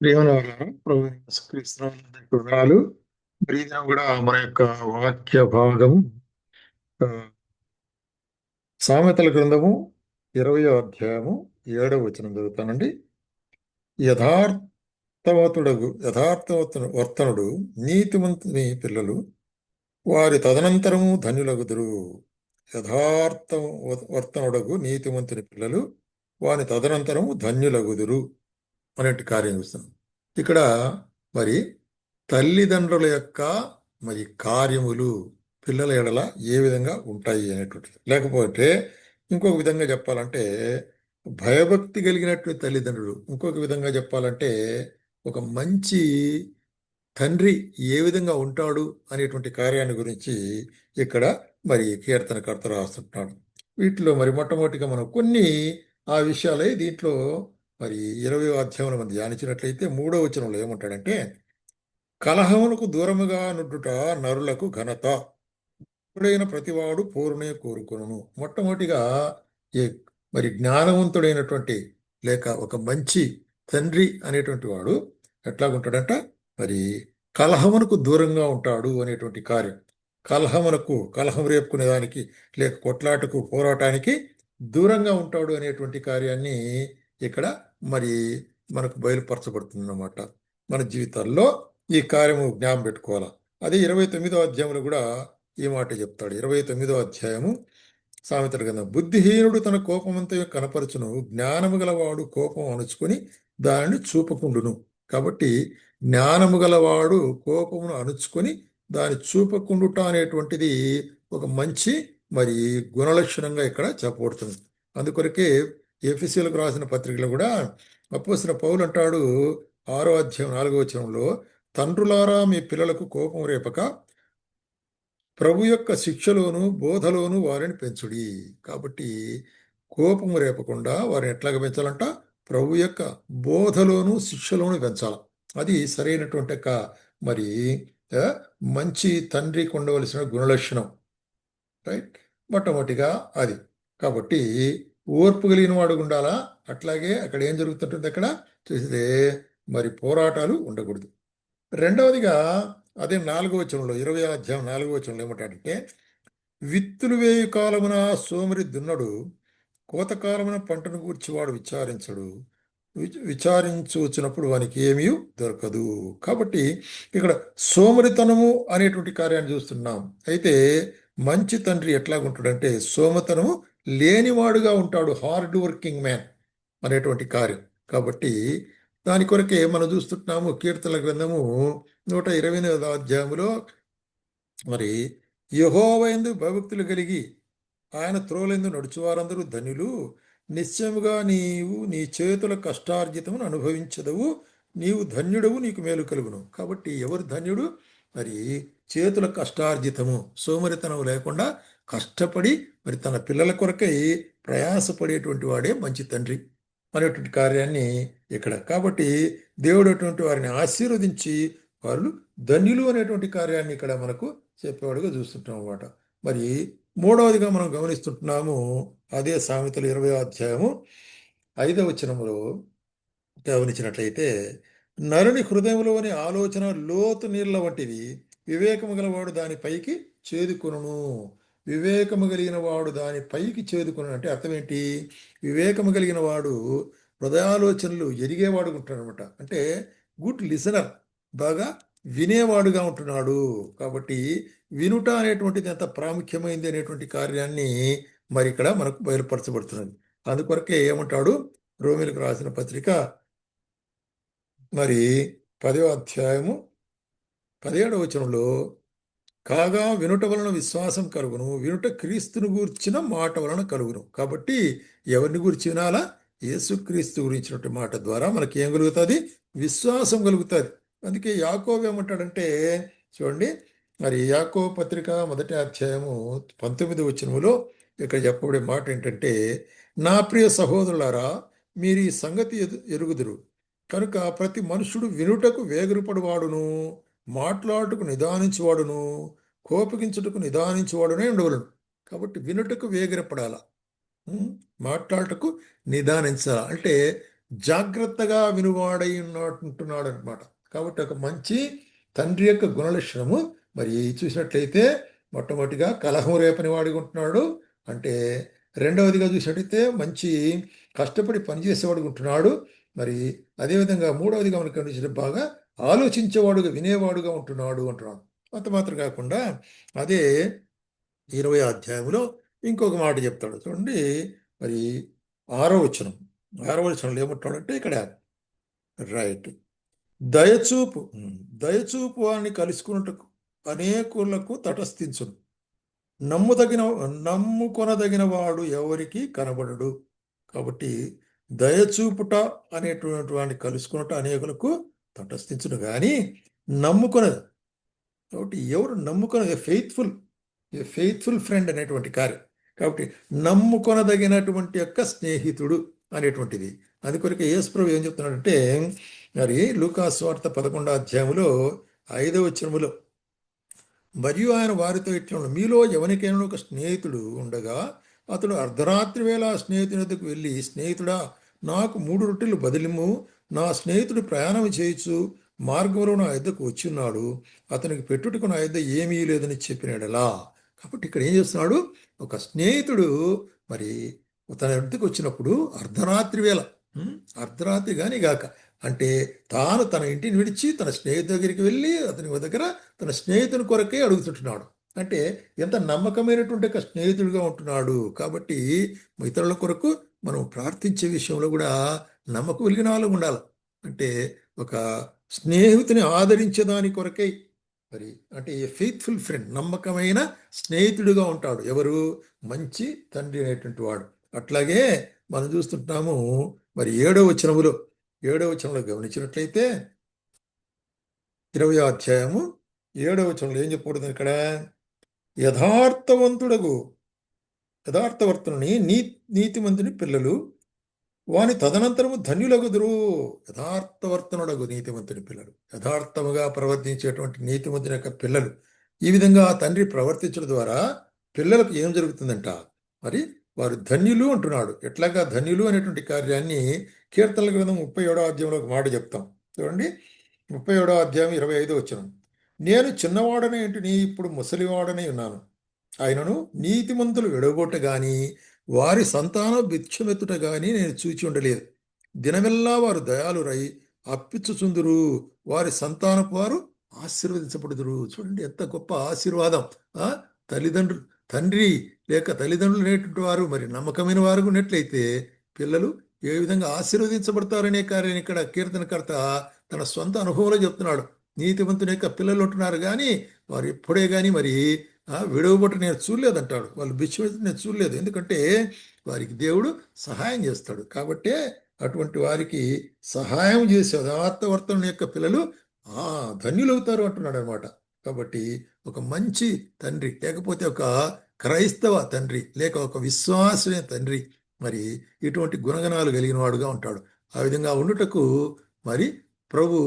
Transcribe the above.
దేవుని వలన ప్రభు యేసుక్రీస్తు వందనాలు. మరి ఈ దినం కూడా మన యొక్క వాక్య భాగము ఆ, సామెతల గ్రంథము 20వ అధ్యాయము 7వ వచనం చదువుతానండి. యథార్థవర్తనుడు నీతిమంతుని పిల్లలు వారి తదనంతరము ధన్యులగుదురు. యథార్థ వర్తనుడగు నీతిమంతుని పిల్లలు వారి తదనంతరము ధన్యులగుదురు అనేటి కార్యం చూస్తున్నాం. ఇక్కడ మరి తల్లిదండ్రుల యొక్క మరి కార్యములు పిల్లల ఎడల ఏ విధంగా ఉంటాయి అనేటువంటిది. లేకపోతే ఇంకొక విధంగా చెప్పాలంటే భయభక్తి కలిగినటువంటి తల్లిదండ్రులు, ఇంకొక విధంగా చెప్పాలంటే ఒక మంచి తండ్రి ఏ విధంగా ఉంటాడు అనేటువంటి కార్యాన్ని గురించి ఇక్కడ మరి కీర్తనకర్త రాస్తుంటాడు. వీటిలో మరి మొట్టమొదటిగా మనం కొన్ని ఆ విషయాలే దీంట్లో మరి 20వ అధ్యాయంలో మనం ధ్యానించినట్లయితే 3వ వచనంలో ఏమంటాడంటే, కలహమునకు దూరముగా నుండుట నరులకు ఘనత, ఎప్పుడైన ప్రతివాడు పూర్ణే కోరుకొనును. మొట్టమొదటిగా ఈ మరి జ్ఞానవంతుడైనటువంటి లేక ఒక మంచి తండ్రి అనేటువంటి వాడు ఎట్లాగుంటాడంట, మరి కలహమునకు దూరంగా ఉంటాడు అనేటువంటి కార్యం. కలహం రేపుకునే దానికి లేక కొట్లాటకు పోరాటానికి దూరంగా ఉంటాడు అనేటువంటి కార్యాన్ని ఇక్కడ మరి మనకు బయలుపరచబడుతుంది అన్నమాట. మన జీవితాల్లో ఈ కార్యము జ్ఞాపం పెట్టుకోవాలా. అదే 29వ అధ్యాయంలో కూడా ఈ మాట చెప్తాడు. 29వ అధ్యాయము సామెతల గ్రంథం, బుద్ధిహీనుడు తన కోపమంతయు కనపరచును, జ్ఞానము గలవాడు కోపం అణుచుకొని దానిని చూపకుండును. కాబట్టి జ్ఞానము గలవాడు కోపమును అణుచుకొని దాన్ని చూపకుండుట అనేటువంటిది ఒక మంచి మరి గుణలక్షణంగా ఇక్కడ చెప్పబడుతుంది. అందుకొరకే ఎఫెసీయులకు రాసిన పత్రికలో కూడా అపోస్తలుడైన పౌలు అంటాడు 6వ అధ్యాయం 4వ వచనంలో, తండ్రులారా మీ పిల్లలకు కోపం రేపక ప్రభు యొక్క శిక్షలోను బోధలోను వారిని పెంచుడి. కాబట్టి కోపము రేపకుండా వారిని ఎట్లాగ పెంచాలంట, ప్రభు యొక్క బోధలోను శిక్షలోను పెంచాలి. అది సరైనటువంటి మరి ఆ, మంచి తండ్రికి ఉండవలసిన గుణలక్షణం. రైట్, మొట్టమొదటిగా అది. కాబట్టి ఓర్పు కలిగిన వాడు ఉండాలా. అట్లాగే అక్కడ ఏం జరుగుతుంటుంది, అక్కడ చూస్తే మరి పోరాటాలు ఉండకూడదు. రెండవదిగా అదే 4వ వచనంలో 20వ అధ్యాయం 4వ వచనంలో ఏమంటాడంటే, విత్తులు వేయు కాలమున సోమరి దున్నడు, కోతకాలమున పంటను గూర్చి వాడు విచారించడు, విచారించి వచ్చినప్పుడు వానికి ఏమీ దొరకదు. కాబట్టి ఇక్కడ సోమరితనము అనేటువంటి కార్యాన్ని చూస్తున్నాం. అయితే మంచి తండ్రి ఎట్లాగుంటాడంటే సోమతనము లేనివాడుగా ఉంటాడు, హార్డ్ వర్కింగ్ మ్యాన్ అనేటువంటి కార్యం. కాబట్టి దాని కొరకే మనం చూస్తున్నాము కీర్తనల గ్రంథము 128వ అధ్యాయములో, మరి యెహోవా యందు భయభక్తులు కలిగి ఆయన త్రోవలందు నడుచువారందరూ ధన్యులు, నిశ్చయముగా నీవు నీ చేతుల కష్టార్జితమును అనుభవించదవు, నీవు ధన్యుడవు, నీకు మేలు కలుగును. కాబట్టి ఎవరు ధన్యుడు? మరి చేతుల కష్టార్జితము, సోమరితనం లేకుండా కష్టపడి మరి తన పిల్లల కొరకై ప్రయాసపడేటువంటి వాడే మంచి తండ్రి అనేటువంటి కార్యాన్ని ఇక్కడ. కాబట్టి దేవుడు అటువంటి వారిని ఆశీర్వదించి వాళ్ళు ధన్యులు అనేటువంటి కార్యాన్ని ఇక్కడ మనకు చెప్పేవాడుగా చూస్తుంటాం అన్నమాట. మరి మూడవదిగా మనం గమనిస్తుంటున్నాము అదే సామెతలు 20వ అధ్యాయము 5వ వచనములో గమనించినట్లయితే, నరుని హృదయంలోని ఆలోచన లోతు నీళ్ల వంటిది, వివేకము గలవాడు దాని పైకి చేదుకొనును. వివేకము కలిగిన వాడు దాని పైకి చేదుకొను అంటే అర్థం ఏంటి? వివేకము కలిగిన వాడు హృదయాలోచనలు ఎరిగేవాడు ఉంటాడు అనమాట. అంటే గుడ్ లిసనర్, బాగా వినేవాడుగా ఉంటున్నాడు. కాబట్టి వినుట అనేటువంటిది ఎంత ప్రాముఖ్యమైంది అనేటువంటి కార్యాన్ని మరి ఇక్కడ మనకు బయలుపరచబడుతున్నది. అందుకొరకే ఏమంటాడు రోమీలకు రాసిన పత్రిక మరి 10వ అధ్యాయము 17వ వచనంలో, కాగా వినుట వలన విశ్వాసం కలుగును, వినుట క్రీస్తును గూర్చిన మాట వలన కలుగును. కాబట్టి ఎవరిని గురించి వినాలా? యేసుక్రీస్తు గురించినటువంటి మాట ద్వారా మనకి ఏం కలుగుతుంది? విశ్వాసం కలుగుతుంది. అందుకే యాకోబు ఏమంటాడంటే, చూడండి, మరి యాకోబు పత్రిక 1వ అధ్యాయము 19వ వచనములో ఇక్కడ చెప్పబడే మాట ఏంటంటే, నా ప్రియ సహోదరులారా, మీరు ఈ సంగతి ఎరుగుదురు కనుక ప్రతి మనుషుడు వినుటకు వేగిరపడువాడును, మాట్లాడుటకు నిదానించువాడును, కోపగించుటకు నిదానించువాడునే ఉండవలను. కాబట్టి వినుటకు వేగిరపడాల, మాట్లాడుటకు నిదానించాల. అంటే జాగ్రత్తగా వినువాడై ఉంటున్నాడు అనమాట. కాబట్టి ఒక మంచి తండ్రి యొక్క గుణలక్షణము మరి చూసినట్లయితే మొట్టమొదటిగా కలహం రేపని వాడిగా ఉంటున్నాడు. అంటే రెండవదిగా చూసినట్లయితే మంచి కష్టపడి పనిచేసేవాడుగా ఉంటున్నాడు. మరి అదేవిధంగా మూడవదిగా మనకు కనిపించిన బాగా ఆలోచించేవాడుగా వినేవాడుగా ఉంటున్నాడు అంటున్నాడు. అంత మాత్రం కాకుండా అదే 20 అధ్యాయంలో ఇంకొక మాట చెప్తాడు చూడండి. మరి ఆరో వచనం, ఆరో వచనంలో ఏమంటాడంటే ఇక్కడ రైట్, దయచూపు దయచూపు వారిని కలుసుకున్నట్టుకు అనేకులకు తటస్థించును, నమ్ముదగిన నమ్ముకొనదగిన వాడు ఎవరికి కనబడడు. కాబట్టి దయచూపుట అనేటువంటి వాడిని కలుసుకున్నట్టు అనేకులకు తటస్థించును కానీ నమ్ముకొనదు. కాబట్టి ఎవరు నమ్ముకొన ఫెయిత్ఫుల్ ఫ్రెండ్ అనేటువంటి కార్యం. కాబట్టి నమ్ముకొనదగినటువంటి యొక్క స్నేహితుడు అనేటువంటిది. అందుకొరకు యేసుప్రభు ఏం చెప్తున్నాడంటే మరి లూకాసు వార్త 11వ అధ్యాయంలో 5వ వచనములో, మరియు ఆయన వారితో ఇట్లా, మీలో ఎవరికైనా ఒక స్నేహితుడు ఉండగా అతడు అర్ధరాత్రి వేళ ఆ స్నేహితుని వద్దకు వెళ్ళి, స్నేహితుడా నాకు 3 రొట్టెలు బదిలిము, నా స్నేహితుడు ప్రయాణం చేయొచ్చు మార్గంలో నా యొద్దకు వచ్చి ఉన్నాడు, అతనికి పెట్టుటకు నా యొద్ద ఏమీ లేదని చెప్పినాడలా. కాబట్టి ఇక్కడ ఏం చేస్తున్నాడు, ఒక స్నేహితుడు మరి తన వద్దకు వచ్చినప్పుడు అర్ధరాత్రి వేళ, అర్ధరాత్రి కానీ గాక, అంటే తాను తన ఇంటిని విడిచి తన స్నేహితుడి దగ్గరికి వెళ్ళి అతని దగ్గర తన స్నేహితుని కొరకే అడుగుతుంటున్నాడు. అంటే ఎంత నమ్మకమైనటువంటి ఒక స్నేహితుడిగా ఉంటున్నాడు. కాబట్టి ఇతరుల కొరకు మనం ప్రార్థించే విషయంలో కూడా నమ్మకం కలిగిన వాళ్ళు ఉండాలి. అంటే ఒక స్నేహితుని ఆదరించే దాని కొరకై మరి, అంటే ఏ ఫెయిత్ఫుల్ ఫ్రెండ్, నమ్మకమైన స్నేహితుడిగా ఉంటాడు ఎవరు, మంచి తండ్రి అనేటువంటి వాడు. అట్లాగే మనం చూస్తుంటాము మరి 7వ వచనంలో గమనించినట్లయితే 20వ అధ్యాయము 7వ వచనంలో ఏం చెప్పకూడదు ఇక్కడ, యథార్థవర్తనుని నీతిమంతుని పిల్లలు వాని తదనంతరము ధన్యులగుదురు. యథార్థవర్తనుడగు నీతిమంతుని పిల్లలు, యథార్థముగా ప్రవర్తించేటువంటి నీతిమంతుని యొక్క పిల్లలు. ఈ విధంగా ఆ తండ్రి ప్రవర్తించడం ద్వారా పిల్లలకు ఏం జరుగుతుందంట, మరి వారు ధన్యులు అంటున్నాడు. ఎట్లాగా ధన్యులు అనేటువంటి కార్యాన్ని కీర్తనల గ్రంథం 37వ అధ్యాయంలో ఒక మాట చెప్తాం చూడండి. 37వ అధ్యాయం 25వ వచనం, నేను చిన్నవాడనే ఇంటిని ఇప్పుడు ముసలివాడనే ఉన్నాను, ఆయనను నీతిమంతులు విడగొట్ట గాని వారి సంతానం భిక్షమెత్తుట గాని నేను చూచి ఉండలేదు. దినమెల్లా వారు దయాలురై అప్పిచ్చుచుందురు, వారి సంతానపు వారు ఆశీర్వదించబడుదురు. చూడండి ఎంత గొప్ప ఆశీర్వాదం. ఆ తల్లిదండ్రులు, తండ్రి లేక తల్లిదండ్రులు అనేటువంటి వారు మరి నమ్మకమైన వారు ఉన్నట్లయితే పిల్లలు ఏ విధంగా ఆశీర్వదించబడతారనే కార్యాన్ని ఇక్కడ కీర్తనకర్త తన సొంత అనుభవంలో చెప్తున్నాడు. నీతివంతుని యొక్క పిల్లలు ఉంటున్నారు కానీ వారు ఎప్పుడే కానీ మరి విడవబొట్ట నేను చూడలేదంటాడు, వాళ్ళు బిచ్చమెత్తి నేను చూడలేదు, ఎందుకంటే వారికి దేవుడు సహాయం చేస్తాడు. కాబట్టే అటువంటి వారికి సహాయం చేసే యథార్థవర్తనుని యొక్క పిల్లలు ధన్యులవుతారు అంటున్నాడు అనమాట. కాబట్టి ఒక మంచి తండ్రి లేకపోతే ఒక క్రైస్తవ తండ్రి లేక ఒక విశ్వాసమైన తండ్రి మరి ఇటువంటి గుణగణాలు కలిగిన వాడుగా ఉంటాడు. ఆ విధంగా ఉండుటకు మరి ప్రభు